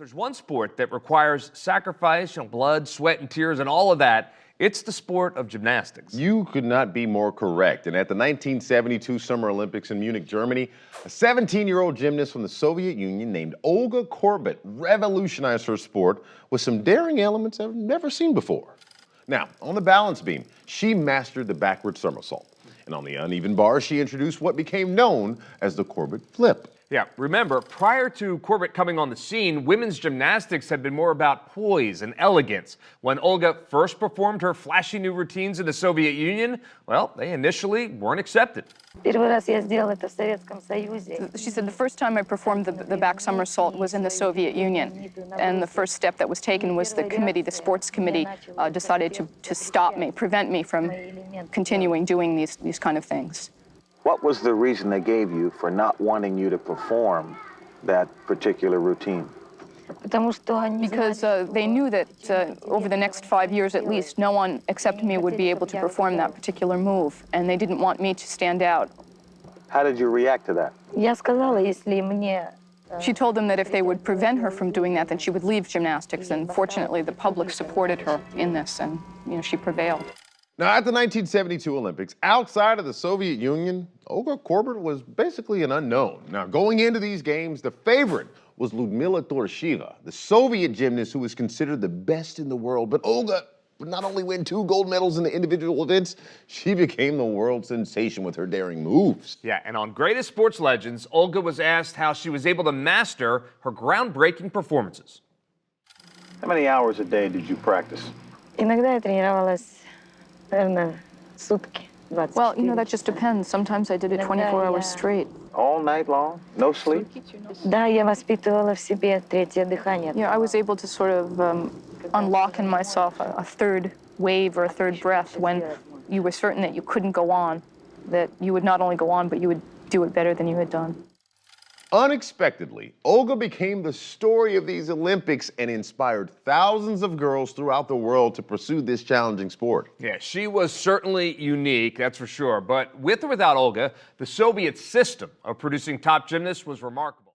there's one sport that requires sacrifice, blood, sweat, and tears, and all of that, it's the sport of gymnastics. You could not be more correct. And at the 1972 Summer Olympics in Munich, Germany, a 17-year-old gymnast from the Soviet Union named Olga Korbut revolutionized her sport with some daring elements I've never seen before. Now, on the balance beam, she mastered the backward somersault. And on the uneven bar, she introduced what became known as the Korbut flip. Yeah, remember, prior to Korbut coming on the scene, women's gymnastics had been more about poise and elegance. When Olga first performed her flashy new routines in the Soviet Union, well, they initially weren't accepted. She said the first time I performed the back somersault was in the Soviet Union. And the first step that was taken was the committee, the sports committee, decided to stop me, prevent me from continuing doing these kind of things. What was the reason they gave you for not wanting you to perform that particular routine? Because they knew that over the next 5 years at least, no one except me would be able to perform that particular move, and they didn't want me to stand out. How did you react to that? She told them that if they would prevent her from doing that, then she would leave gymnastics, and fortunately the public supported her in this, and she prevailed. Now, at the 1972 Olympics, outside of the Soviet Union, Olga Korbut was basically an unknown. Now, going into these games, the favorite was Lyudmila Torshiva, the Soviet gymnast who was considered the best in the world. But Olga would not only win 2 gold medals in the individual events, she became the world sensation with her daring moves. Yeah, and on Greatest Sports Legends, Olga was asked how she was able to master her groundbreaking performances. How many hours a day did you practice? Well, that just depends. Sometimes I did it 24 hours straight. All night long? No sleep? Yeah, I was able to sort of unlock in myself a third wave or a third breath when you were certain that you couldn't go on, that you would not only go on, but you would do it better than you had done. Unexpectedly, Olga became the story of these Olympics and inspired thousands of girls throughout the world to pursue this challenging sport. Yeah, she was certainly unique, that's for sure. But with or without Olga, the Soviet system of producing top gymnasts was remarkable.